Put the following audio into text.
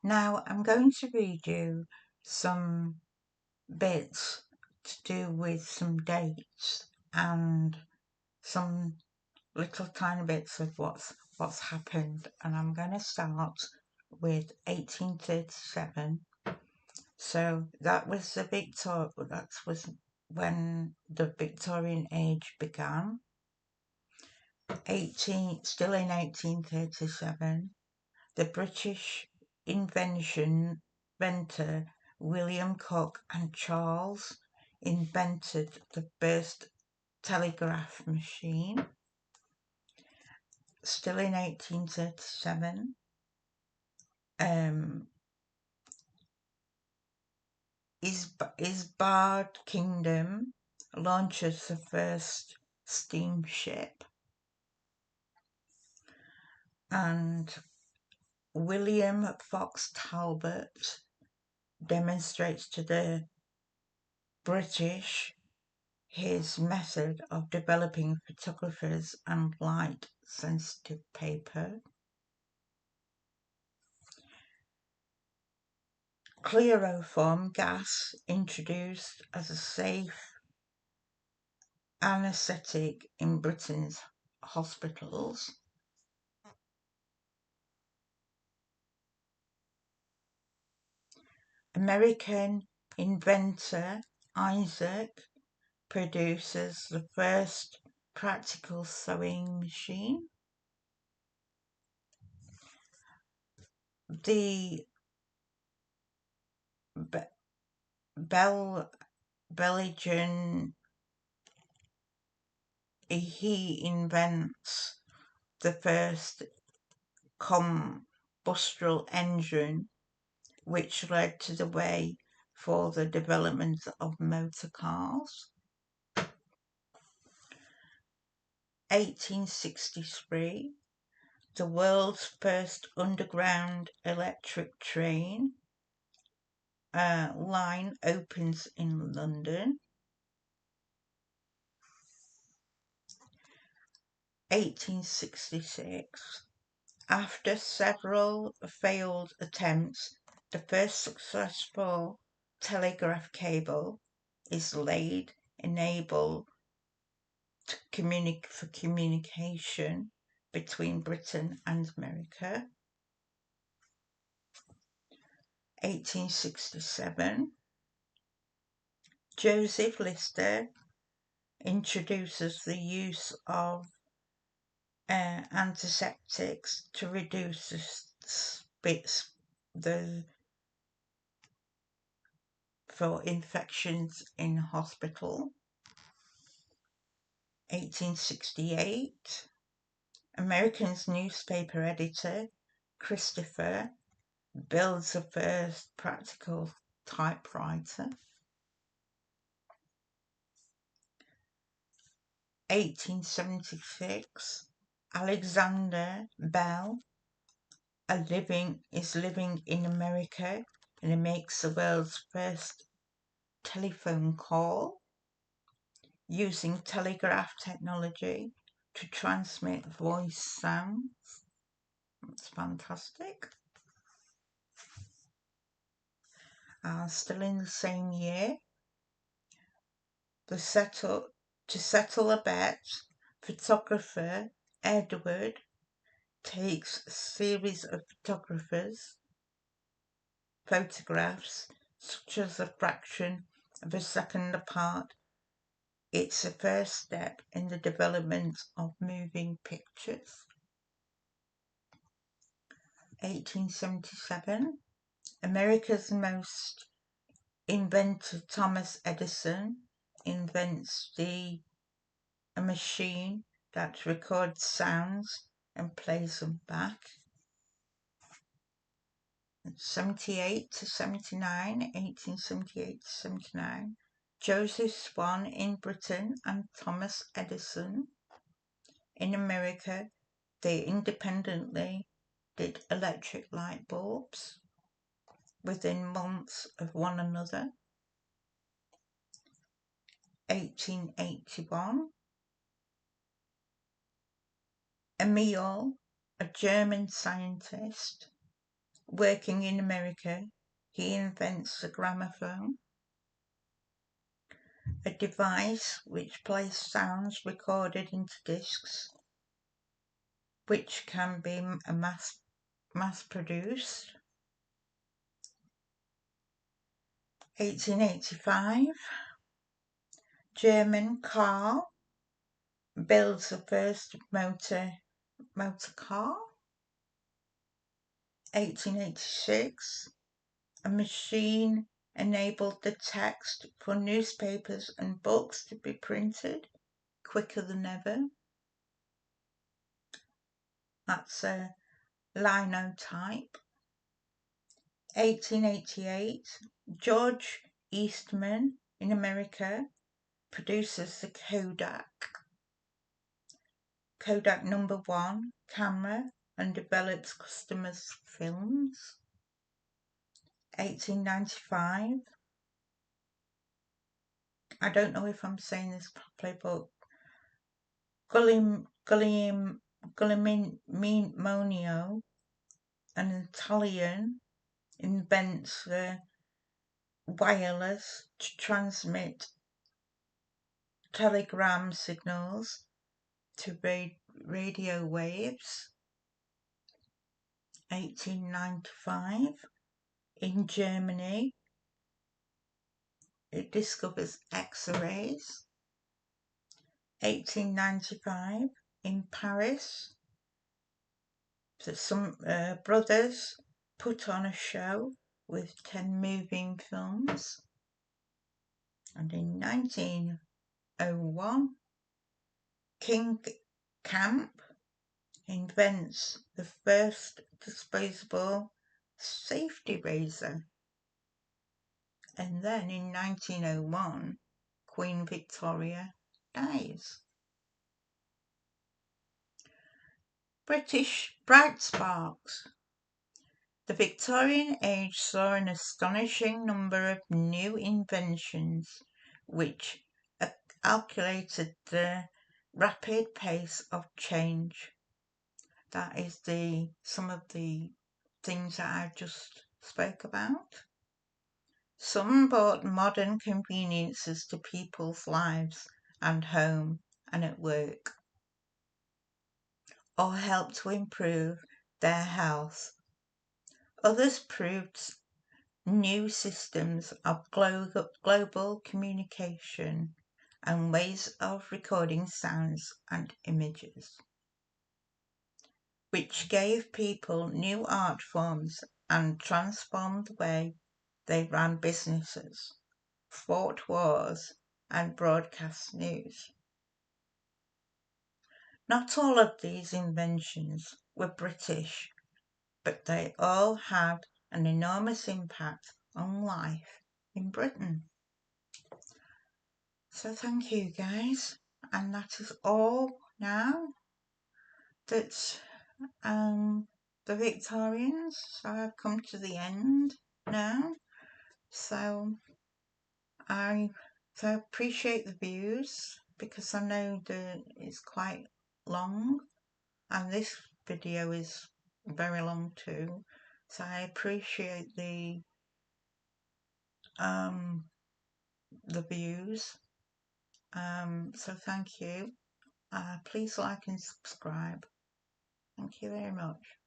Now I'm going to read you some bits to do with some dates and some little tiny bits of what's happened, and I'm going to start with 1837. So that was that was when the Victorian age began. Still in 1837, the British inventor William Cook and Charles invented the first telegraph machine. Still in 1837, Isbard Kingdom launches the first steamship, and William Fox Talbot demonstrates to the British his method of developing photographers and light-sensitive paper. Chloroform gas introduced as a safe anaesthetic in Britain's hospitals. American inventor Isaac produces the first practical sewing machine. The Belgian, he invents the first combustible engine, which led to the way for the development of motor cars. 1863, the world's first underground electric train line opens in London. 1866, after several failed attempts, the first successful telegraph cable is laid, enable for communication between Britain and America. 1867, Joseph Lister introduces the use of antiseptics to reduce for infections in hospital. 1868, American newspaper editor Christopher builds the first practical typewriter. 1876, Alexander Bell is living in America, and he makes the world's first telephone call using telegraph technology to transmit voice sounds. That's fantastic. Still in the same year, to settle a bet, photographer Edward takes a series of photographs such as a fraction of a second apart. It's the first step in the development of moving pictures. 1877, America's most inventor Thomas Edison invents a machine that records sounds and plays them back. 1878 to 79, Joseph Swan in Britain and Thomas Edison in America, they independently did electric light bulbs within months of one another. 1881, Emil, a German scientist, Working in America, he invents a gramophone, a device which plays sounds recorded into discs, which can be mass produced. 1885, German car builds the first motor car. 1886, a machine enabled the text for newspapers and books to be printed quicker than ever. That's a linotype. 1888, George Eastman in America produces the Kodak #1 camera and develops customers' films. 1895, I don't know if I'm saying this properly, but Guglielmo, an Italian, invents the wireless to transmit telegram signals to radio waves. 1895, in Germany, it discovers X-rays. 1895, in Paris, some brothers put on a show with 10 moving films. And in 1901, King Camp invents the first disposable safety razor. And then in 1901, Queen Victoria dies. British bright sparks. The Victorian age saw an astonishing number of new inventions which calculated the rapid pace of change. That is some of the things that I just spoke about. Some brought modern conveniences to people's lives and home and at work, or helped to improve their health. Others proved new systems of global communication and ways of recording sounds and images, which gave people new art forms and transformed the way they ran businesses, fought wars, and broadcast news. Not all of these inventions were British, but they all had an enormous impact on life in Britain. So thank you guys, and that is all now. That's the Victorians. So I've come to the end now. So I appreciate the views, because I know that it's quite long, and this video is very long too. So I appreciate the views. So thank you. Please like and subscribe. Thank you very much.